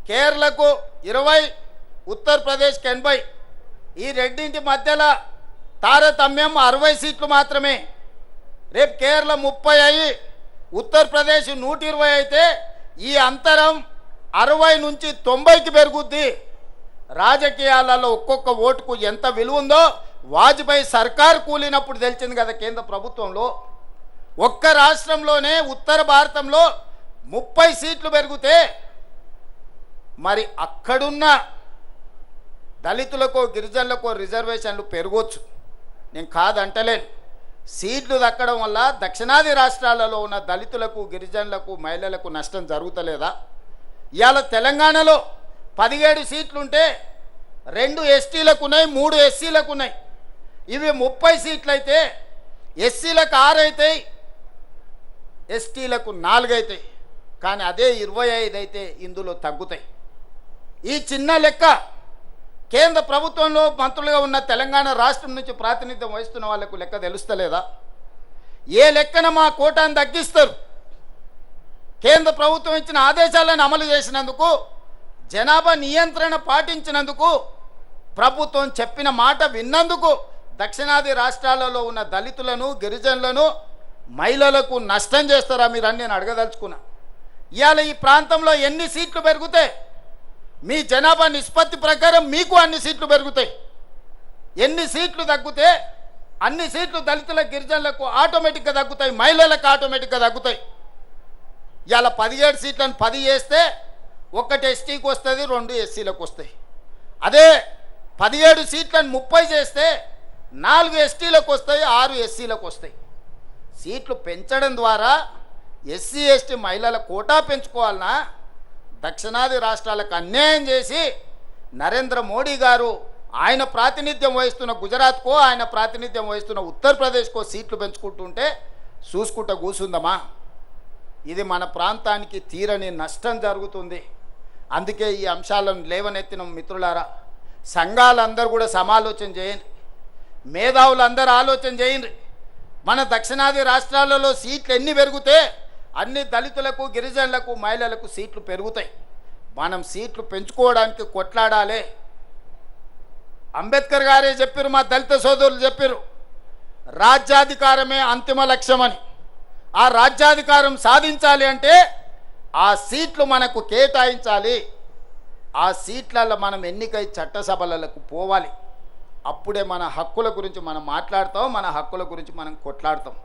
కేరళకు 20, ఉత్తరప్రదేశ్కి 80. ఈ రెండింటి మధ్యలో తారతమ్యం 60 సీట్లు మాత్రమే. రేపు కేరళ 30 అయ్యి ఉత్తరప్రదేశ్ 120 అయితే ఈ అంతరం 60 నుంచి 90కి పెరుగుద్ది. రాజకీయాలలో ఒక్కొక్క ఓటుకు ఎంత విలువ ఉందో వాజ్పేయి సర్కారు కూలినప్పుడు తెలిసింది కదా. కేంద్ర ప్రభుత్వంలో ఒక్క రాష్ట్రంలోనే ఉత్తర భారతంలో 30 సీట్లు పెరిగితే మరి అక్కడున్న దళితులకు గిరిజనులకు రిజర్వేషన్లు పెరగవచ్చు, నేను కాదంటలేను. సీట్లు దక్కడం వల్ల దక్షిణాది రాష్ట్రాలలో ఉన్న దళితులకు గిరిజనులకు మహిళలకు నష్టం జరుగుతలేదా? ఇవాళ తెలంగాణలో 17 సీట్లుంటే 2 ఎస్టీలకు ఉన్నాయి, 3 ఎస్సీలకు ఉన్నాయి. ఇవి 30 సీట్లు అయితే ఎస్సీలకు 6 అవుతాయి, ఎస్టీలకు 4 అవుతాయి. కానీ అదే 25 అయితే ఇందులో తగ్గుతాయి. ఈ చిన్న లెక్క కేంద్ర ప్రభుత్వంలో మంత్రులుగా ఉన్న తెలంగాణ రాష్ట్రం నుంచి ప్రాతినిధ్యం వహిస్తున్న వాళ్లకు లెక్క తెలుస్తలేదా? ఏ లెక్కన మా కోటాను తగ్గిస్తారు? కేంద్ర ప్రభుత్వం ఇచ్చిన ఆదేశాలను అమలు చేసినందుకు, జనాభా నియంత్రణ పాటించినందుకు, ప్రభుత్వం చెప్పిన మాట విన్నందుకు దక్షిణాది రాష్ట్రాలలో ఉన్న దళితులను గిరిజనులను మహిళలకు నష్టం చేస్తారా మీరు అని నేను అడగదలుచుకున్నా. ఇవాళ ఈ ప్రాంతంలో ఎన్ని సీట్లు పెరుగుతాయి? మీ జనాభా నిష్పత్తి ప్రకారం మీకు అన్ని సీట్లు పెరుగుతాయి. ఎన్ని సీట్లు తగ్గితే అన్ని సీట్లు దళితుల గిరిజనులకు ఆటోమేటిక్గా తగ్గుతాయి, మహిళలకు ఆటోమేటిక్గా తగ్గుతాయి. ఇవాళ 17 సీట్లను 10 చేస్తే 1 ఎస్టీకి వస్తుంది, 2 ఎస్సీలకు వస్తాయి. అదే 17 సీట్లను 30 చేస్తే 4 ఎస్టీలకు వస్తాయి, 6 ఎస్సీలకు వస్తాయి. సీట్లు పెంచడం ద్వారా ఎస్సీ ఎస్టీ మహిళల కోటా పెంచుకోవాలన్నా దక్షిణాది రాష్ట్రాలకు అన్యాయం చేసి నరేంద్ర మోడీ గారు ఆయన ప్రాతినిధ్యం వహిస్తున్న గుజరాత్కో ఆయన ప్రాతినిధ్యం వహిస్తున్న ఉత్తరప్రదేశ్కో సీట్లు పెంచుకుంటుంటే చూసుకుంటూ కూర్చుందమా? ఇది మన ప్రాంతానికి తీరని నష్టం జరుగుతుంది. అందుకే ఈ అంశాలను లేవనెత్తిన మిత్రులారా, సంఘాలందరూ కూడా సమాలోచన చేయండి, మేధావులందరూ ఆలోచన చేయండి. మన దక్షిణాది రాష్ట్రాలలో సీట్లు ఎన్ని పెరిగితే అన్ని దళితులకు గిరిజనులకు మహిళలకు సీట్లు పెరుగుతాయి. మనం సీట్లు పెంచుకోవడానికి కొట్లాడాలి. అంబేద్కర్ గారే చెప్పారు, మా దళిత సోదరులు చెప్పారు, రాజ్యాధికారమే అంతిమ లక్ష్యమని. ఆ రాజ్యాధికారం సాధించాలి అంటే ఆ సీట్లు మనకు కేటాయించాలి. ఆ సీట్లలో మనం ఎన్నికై చట్టసభలకు పోవాలి. అప్పుడే మన హక్కుల గురించి మనం మాట్లాడతాం, మన హక్కుల గురించి మనం కొట్లాడతాం.